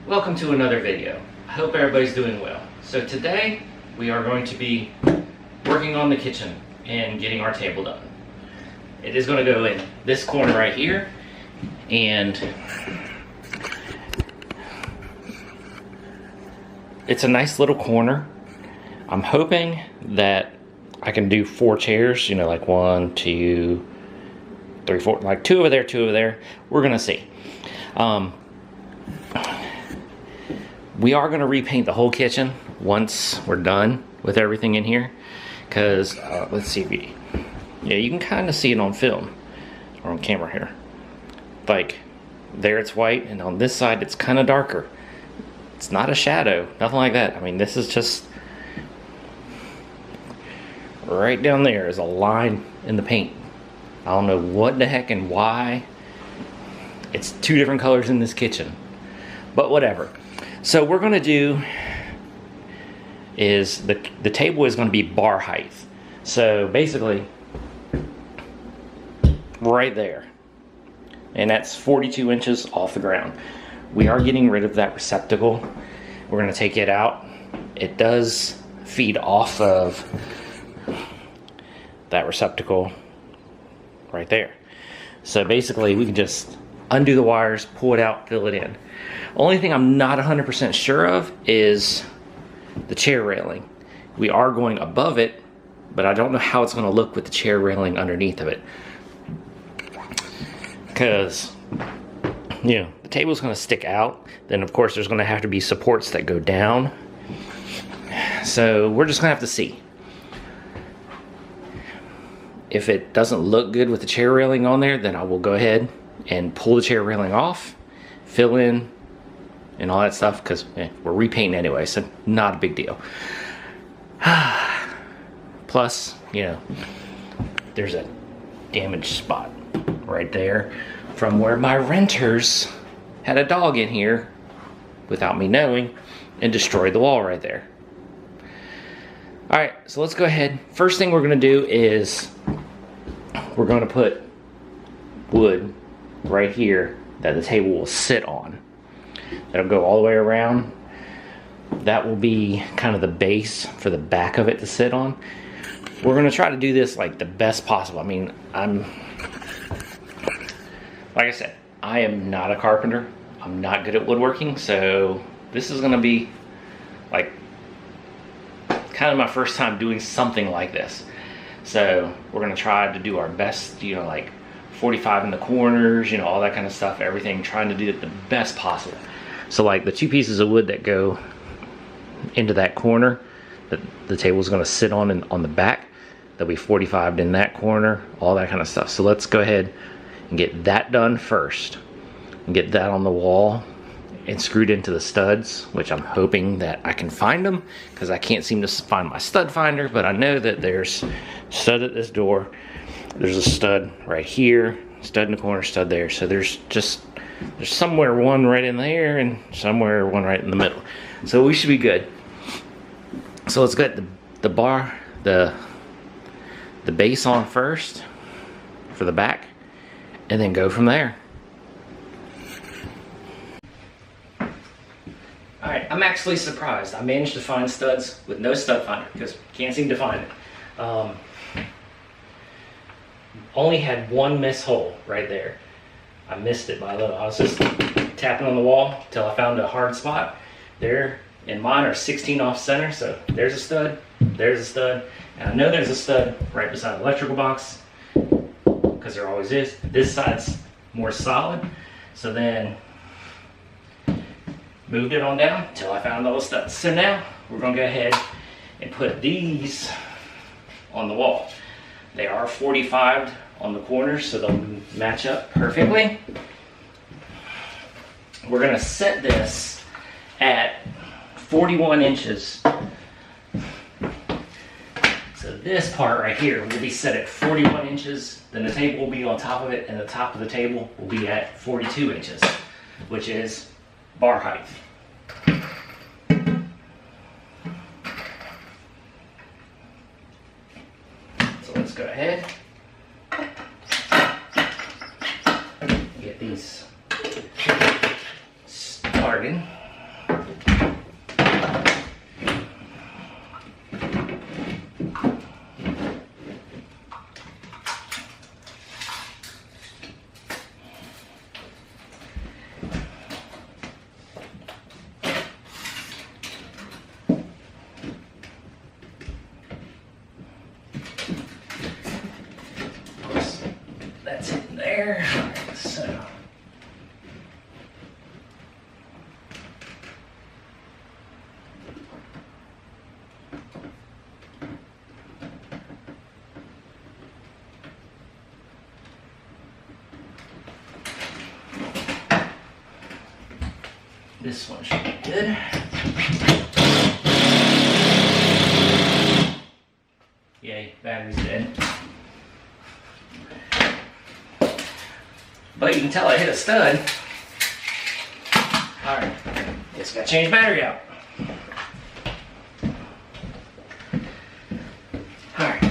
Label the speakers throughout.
Speaker 1: Welcome to another video. I hope everybody's doing well. So today we are going to be working on the kitchen and getting our table done. It is going to go in this corner right here, and it's a nice little corner. I'm hoping that I can do 4 chairs, you know, like 1, 2, 3, 4, like 2 over there, 2 over there. We're gonna see. We are gonna repaint the whole kitchen once we're done with everything in here, because let's see, yeah, you can kind of see it on film or on camera here. Like there it's white, and on this side it's kind of darker. It's not a shadow, nothing like that. I mean, this is just right down there is a line in the paint. I don't know what the heck and why. It's 2 different colors in this kitchen, but whatever. So what we're gonna do is the table is gonna be bar height. So basically right there, and that's 42 inches off the ground. We are getting rid of that receptacle. We're gonna take it out. It does feed off of that receptacle right there. So basically we can just undo the wires, pull it out, fill it in. Only thing I'm not 100% sure of is the chair railing. We are going above it, but I don't know how it's gonna look with the chair railing underneath of it. Because, you know, the table's gonna stick out. Then of course there's gonna have to be supports that go down. So we're just gonna have to see. If it doesn't look good with the chair railing on there, then I will go ahead and pull the chair railing off, fill in, and all that stuff, because we're repainting anyway, so not a big deal. Plus, you know, there's a damaged spot right there from where my renters had a dog in here without me knowing and destroyed the wall right there. Alright, so let's go ahead. First thing we're going to do is we're going to put wood right here that the table will sit on. That'll go all the way around. That will be kind of the base for the back of it to sit on. We're going to try to do this like the best possible. I mean, like I said, I am not a carpenter. I'm not good at woodworking, so this is going to be like kind of my first time doing something like this. So we're going to try to do our best, you know, like 45 in the corners, you know, all that kind of stuff, everything, trying to do it the best possible. So like the 2 pieces of wood that go into that corner that the table is going to sit on and on the back, they'll be 45'd in that corner, all that kind of stuff. So let's go ahead and get that done first and get that on the wall and screwed into the studs, which I'm hoping that I can find them, because I can't seem to find my stud finder. But I know that there's a stud at this door, there's a stud right here, stud in the corner, stud there. So there's somewhere one right in there and somewhere one right in the middle. So we should be good. So let's get the bar, the base on first for the back, and then go from there. Alright, I'm actually surprised. I managed to find studs with no stud finder, because can't seem to find it. Only had 1 miss hole right there. I missed it by a little. I was just tapping on the wall till I found a hard spot. There, and mine are 16 off center, so there's a stud, there's a stud, and I know there's a stud right beside the electrical box, because there always is. This side's more solid, so then moved it on down until I found all the studs. So now we're gonna go ahead and put these on the wall. They are 45'd on the corners, so they'll match up perfectly. We're gonna set this at 41 inches. So this part right here will be set at 41 inches. Then the table will be on top of it, and the top of the table will be at 42 inches, which is bar height. So let's go ahead, get these started. This one should be good. Yay, battery's dead. But you can tell I hit a stud. Alright, just gotta change battery out. Alright.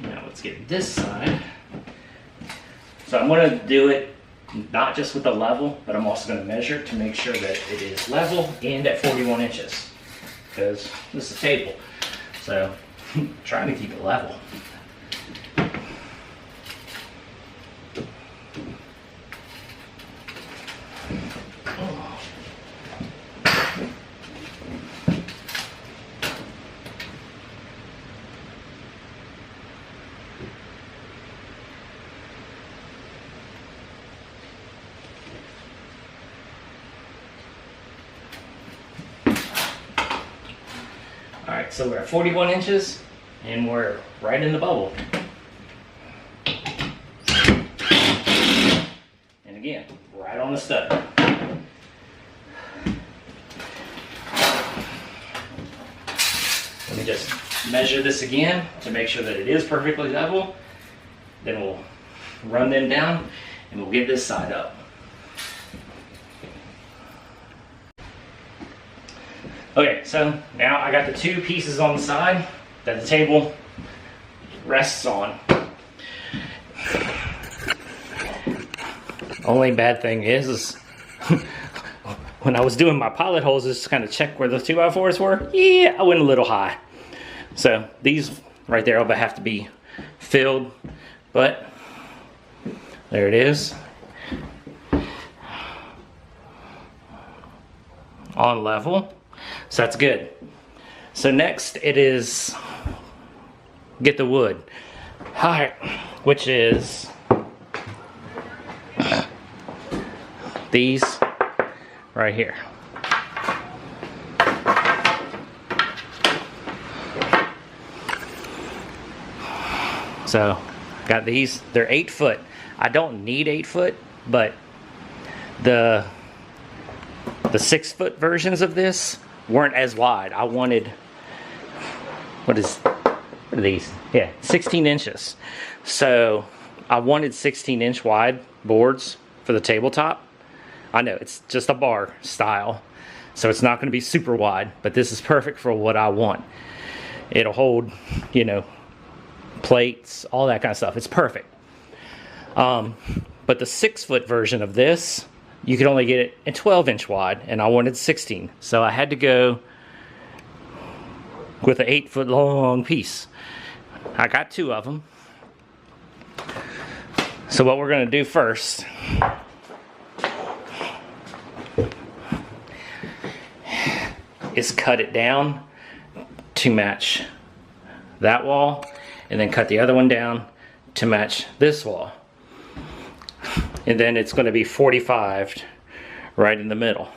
Speaker 1: Now let's get this side. So I'm going to do it not just with the level, but I'm also going to measure to make sure that it is level and at 41 inches. Because this is a table. So I'm trying to keep it level. Alright, so we're at 41 inches and we're right in the bubble. And again, right on the stud. Let me just measure this again to make sure that it is perfectly level. Then we'll run them down and we'll get this side up. Okay, so now I got the two pieces on the side that the table rests on. Only bad thing is when I was doing my pilot holes, just kind of check where the 2x4s were. Yeah, I went a little high. So these right there will have to be filled, but there it is. On level. So that's good. So next it is get the wood. Alright, which is these right here. So got these, they're 8 foot. I don't need 8 foot, but the 6 foot versions of this weren't as wide. I wanted, what are these? Yeah, 16 inches. So I wanted 16-inch wide boards for the tabletop. I know it's just a bar style, so it's not going to be super wide, but this is perfect for what I want. It'll hold, you know, plates, all that kind of stuff. It's perfect. But the 6 foot version of this, you could only get it in 12-inch wide, and I wanted 16. So I had to go with an 8 foot long piece. I got 2 of them. So what we're going to do first is cut it down to match that wall, and then cut the other one down to match this wall. And then it's going to be 45 right in the middle.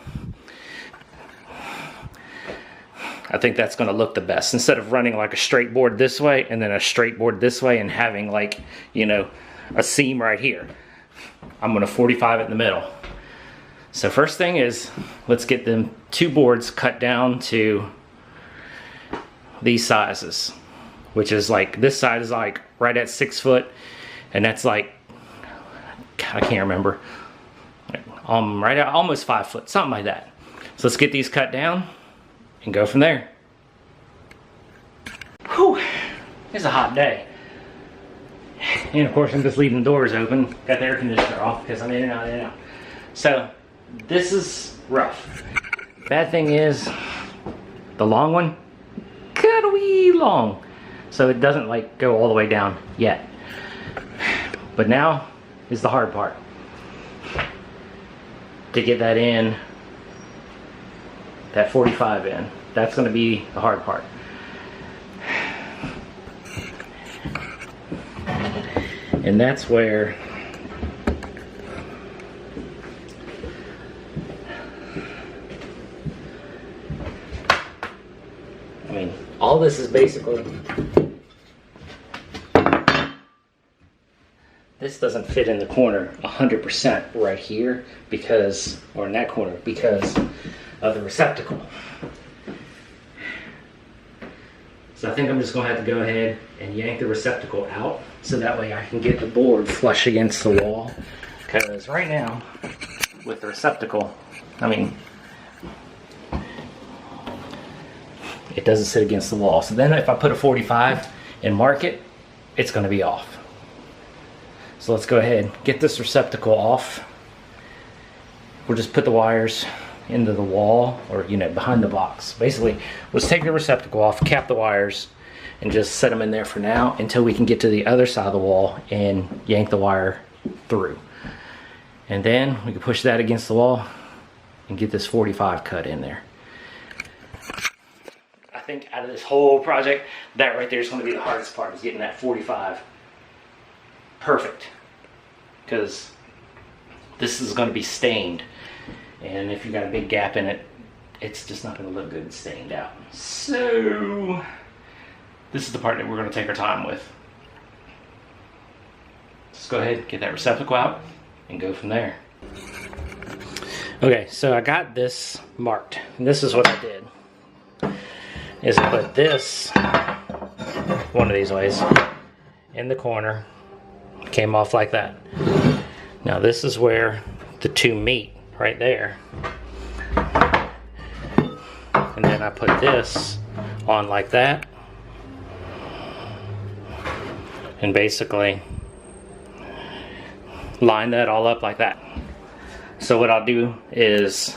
Speaker 1: I think that's going to look the best. Instead of running like a straight board this way and then a straight board this way and having, like, you know, a seam right here, I'm going to 45 it in the middle. So first thing is, let's get them 2 boards cut down to these sizes, which is like, this side is like right at 6 foot, and that's like, I can't remember, right at almost 5 foot, something like that. So let's get these cut down and go from there. Whew, it's a hot day. And of course I'm just leaving the doors open, got the air conditioner off because I'm in and out, in and out. So this is rough. Bad thing is, the long one, kind of wee long. So it doesn't like go all the way down yet. But now is the hard part. To get that in, that 45 in. That's going to be the hard part. And that's where I mean, all this is basically, this doesn't fit in the corner 100% right here because, or in that corner, because of the receptacle. So I think I'm just gonna have to go ahead and yank the receptacle out so that way I can get the board flush against the wall. Because right now, with the receptacle, I mean, it doesn't sit against the wall. So then if I put a 45 and mark it, it's gonna be off. So let's go ahead and get this receptacle off. We'll just put the wires into the wall, or behind the box. Basically, let's take the receptacle off, cap the wires, and just set them in there for now until we can get to the other side of the wall and yank the wire through. And then we can push that against the wall and get this 45 cut in there. I think out of this whole project, that right there is going to be the hardest part, is getting that 45 perfect. Because this is going to be stained. And if you got a big gap in it, it's just not going to look good stained out. So this is the part that we're going to take our time with. Let's go ahead, get that receptacle out, and go from there. Okay, so I got this marked. And this is what I did. Is I put this, one of these ways, in the corner. Came off like that. Now this is where the two meet. Right there. And then I put this on like that. And basically line that all up like that. So what I'll do is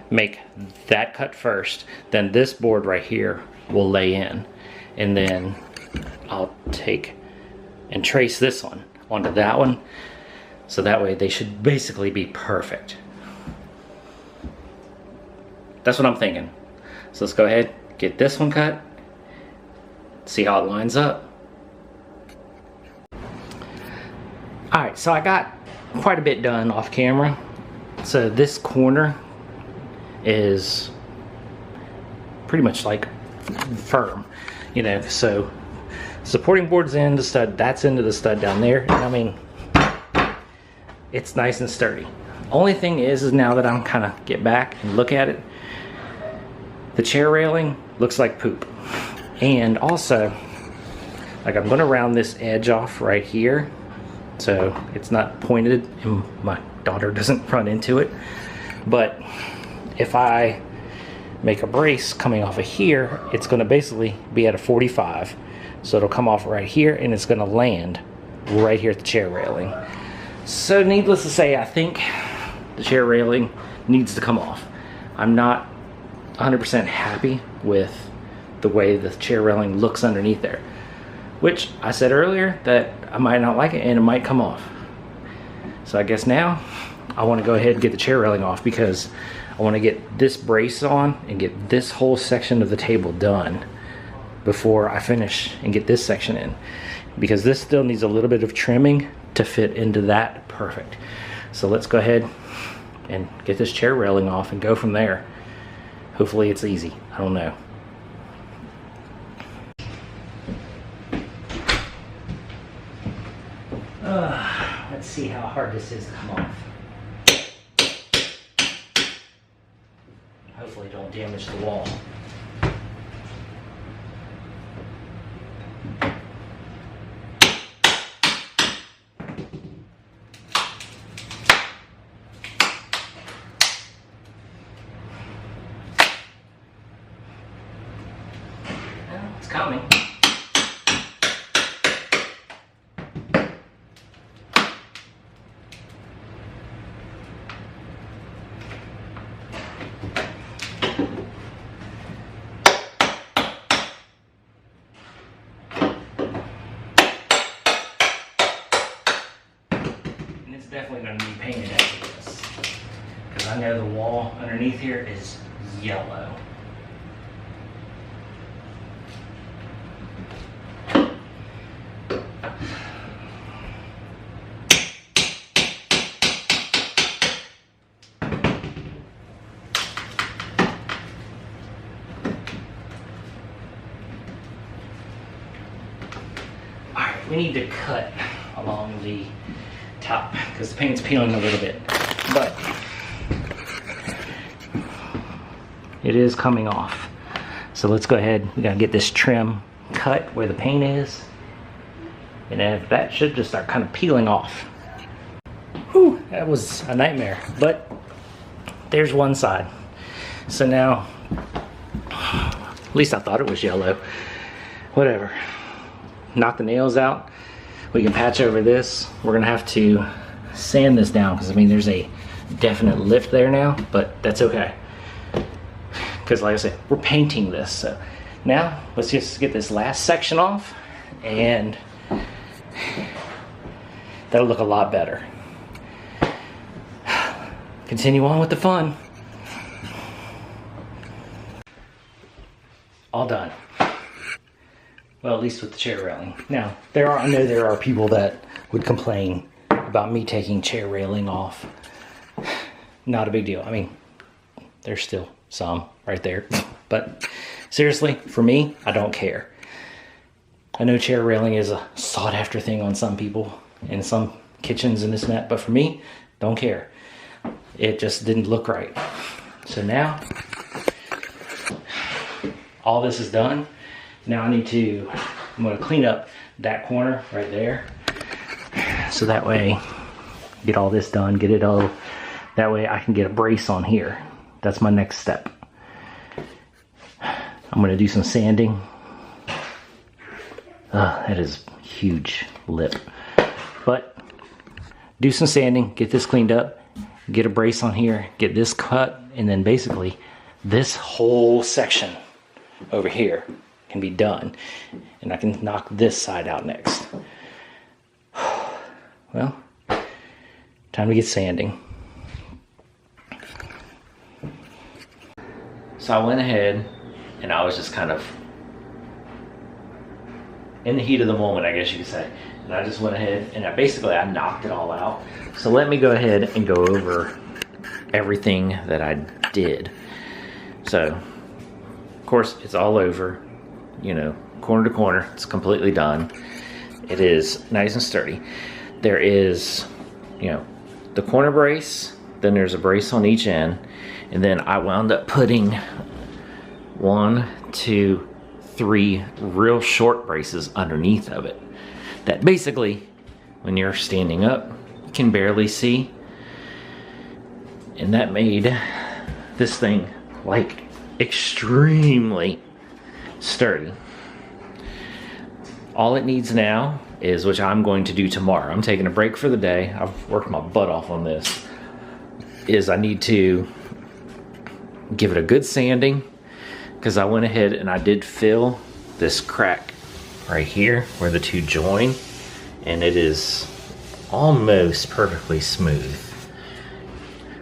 Speaker 1: make that cut first, then this board right here will lay in. And then I'll take and trace this one onto that one. So that way they should basically be perfect. That's what I'm thinking. So let's go ahead, get this one cut, see how it lines up. Alright, so I got quite a bit done off camera. So this corner is pretty much like firm, so supporting board's in the stud, that's into the stud down there. I mean, it's nice and sturdy. Only thing is now that I'm kind of get back and look at it, the chair railing looks like poop. And also, like, I'm gonna round this edge off right here so it's not pointed and my daughter doesn't run into it. But if I make a brace coming off of here, it's gonna basically be at a 45. So it'll come off right here and it's gonna land right here at the chair railing. So needless to say, I think the chair railing needs to come off. I'm not 100% happy with the way the chair railing looks underneath there, which I said earlier that I might not like it and it might come off. So I guess now I want to go ahead and get the chair railing off because I want to get this brace on and get this whole section of the table done before I finish and get this section in, because this still needs a little bit of trimming to fit into that perfect. So let's go ahead and get this chair railing off and go from there. Hopefully it's easy. I don't know. Let's see how hard this is to come off. Hopefully don't damage the wall. It's coming. And it's definitely going to be painted after this, because I know the wall underneath here is yellow. We need to cut along the top because the paint's peeling a little bit, but it is coming off. So let's go ahead, we gotta get this trim cut where the paint is, and then that should just start kind of peeling off. Whew, that was a nightmare, but there's one side. So now, at least I thought it was yellow. Whatever. Knock the nails out. We can patch over this. We're gonna have to sand this down because I mean there's a definite lift there now, but that's okay. Because like I said, we're painting this. So now let's just get this last section off and that'll look a lot better. Continue on with the fun. All done. Well, at least with the chair railing. Now, I know there are people that would complain about me taking chair railing off. Not a big deal. I mean, there's still some right there. But seriously, for me, I don't care. I know chair railing is a sought after thing on some people in some kitchens and this and that, but for me, don't care. It just didn't look right. So now, all this is done. Now I'm gonna clean up that corner right there. So that way, get all this done, get it all, that way I can get a brace on here. That's my next step. I'm gonna do some sanding. That is huge lip. But do some sanding, get this cleaned up, get a brace on here, get this cut, and then basically this whole section over here can be done. And I can knock this side out next. Well, time to get sanding. So I went ahead and I was just kind of in the heat of the moment, I guess you could say. And I just went ahead and I knocked it all out. So let me go ahead and go over everything that I did. So, of course, it's all over, you know, corner to corner. It's completely done. It is nice and sturdy. There is, you know, the corner brace, then there's a brace on each end, and then I wound up putting 1, 2, 3 real short braces underneath of it. That basically, when you're standing up, you can barely see. And that made this thing like extremely sturdy. All it needs now is, which I'm going to do tomorrow, I'm taking a break for the day, I've worked my butt off on this, is I need to give it a good sanding, because I went ahead and I did fill this crack right here where the two join, and it is almost perfectly smooth.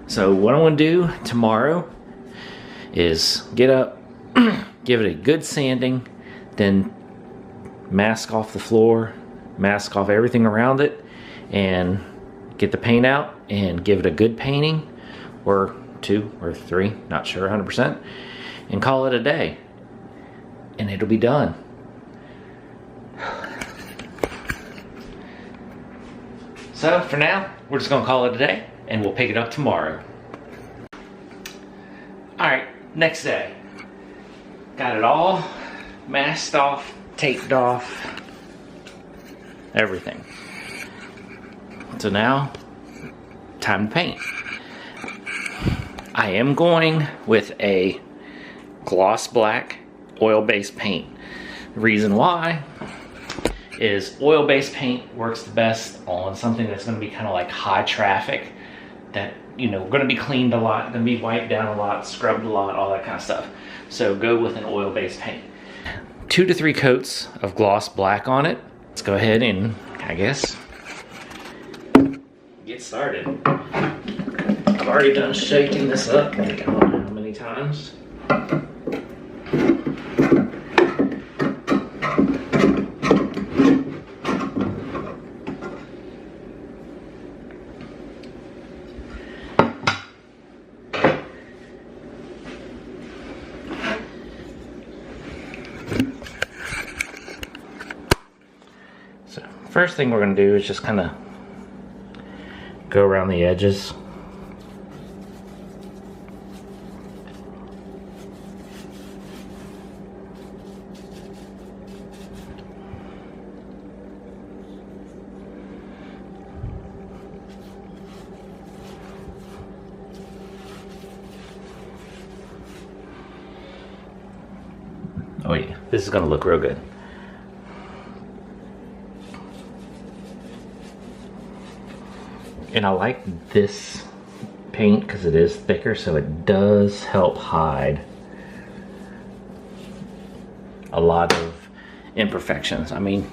Speaker 1: So what I want to do tomorrow is get up, give it a good sanding, then mask off the floor, mask off everything around it, and get the paint out and give it a good painting, or 2 or 3, not sure 100%, and call it a day, and it'll be done. So for now, we're just gonna call it a day, and we'll pick it up tomorrow. All right, next day. Got it all masked off, taped off, everything. So now, time to paint. I am going with a gloss black oil-based paint. The reason why is oil-based paint works the best on something that's going to be kind of like high traffic, that, you know, going to be cleaned a lot, going to be wiped down a lot, scrubbed a lot, all that kind of stuff. So go with an oil-based paint. 2 to 3 coats of gloss black on it. Let's go ahead and, I guess, get started. I've already done shaking this up, I don't know how many times. So first thing we're going to do is just kind of go around the edges. Oh yeah, this is gonna look real good. And I like this paint because it is thicker, so it does help hide a lot of imperfections. I mean,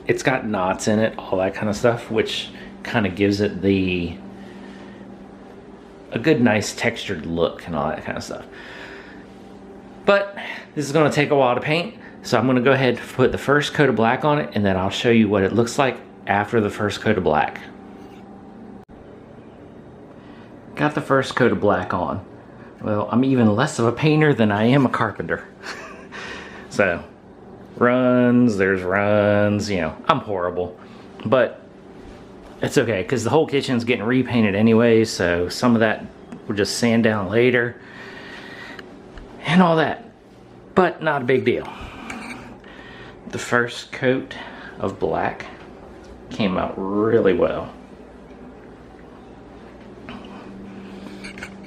Speaker 1: it's got knots in it, all that kind of stuff, which kind of gives it a good, nice textured look and all that kind of stuff. But this is going to take a while to paint, so I'm going to go ahead and put the first coat of black on it, and then I'll show you what it looks like after the first coat of black. Got the first coat of black on. Well, I'm even less of a painter than I am a carpenter. So, there's runs, you know, I'm horrible. But it's okay, because the whole kitchen's getting repainted anyway, so some of that we'll just sand down later. And all that, but not a big deal. The first coat of black came out really well.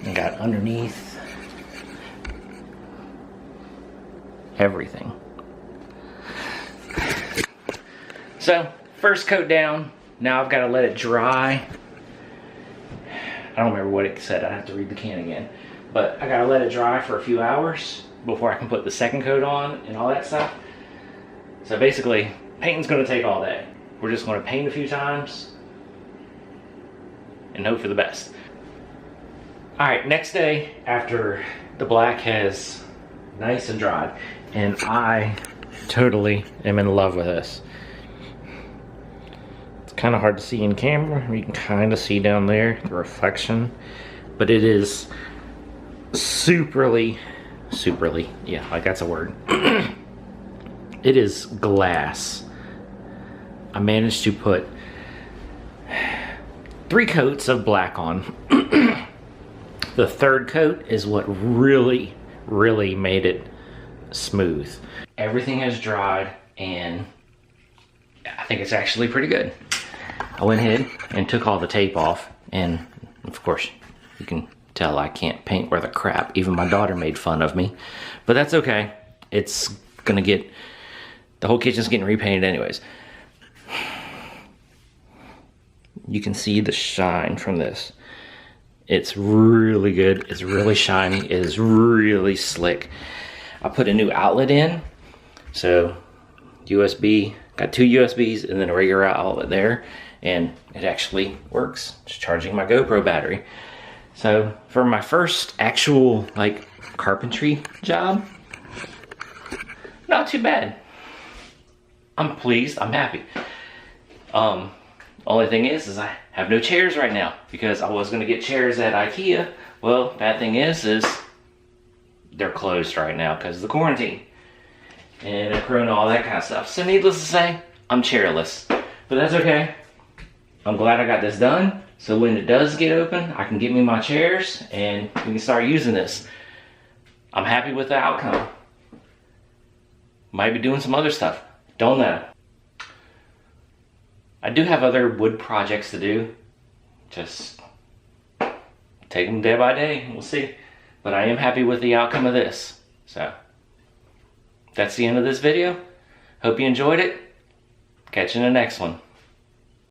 Speaker 1: And got underneath everything. So, first coat down. Now I've got to let it dry. I don't remember what it said. I have to read the can again. But I gotta let it dry for a few hours before I can put the second coat on and all that stuff. So basically, painting's gonna take all day. We're just gonna paint a few times and hope for the best. All right, next day after the black has nice and dried, and I totally am in love with this. It's kind of hard to see in camera. You can kind of see down there the reflection, but it is superly, yeah, like that's a word. It is glass. I managed to put 3 coats of black on. The third coat is what really made it smooth. Everything has dried, and I think it's actually pretty good. I went ahead and took all the tape off, and of course you can tell I can't paint worth a crap. Even my daughter made fun of me, but that's okay. It's gonna get, the whole kitchen's getting repainted anyways. You can see the shine from this. It's really good. It's really shiny. It is really slick. I put a new outlet in, so USB, got 2 USBs and then a regular outlet there, and it actually works. It's charging my GoPro battery. So for my first actual like carpentry job, not too bad. I'm pleased, I'm happy. Only thing is I have no chairs right now because I was gonna get chairs at IKEA. Well, bad thing is they're closed right now because of the quarantine and the corona, all that kind of stuff. So needless to say, I'm chairless, but that's okay. I'm glad I got this done. So when it does get open, I can get me my chairs and we can start using this. I'm happy with the outcome. Might be doing some other stuff, don't know. I do have other wood projects to do. Just take them day by day, we'll see. But I am happy with the outcome of this. So, that's the end of this video. Hope you enjoyed it. Catch you in the next one.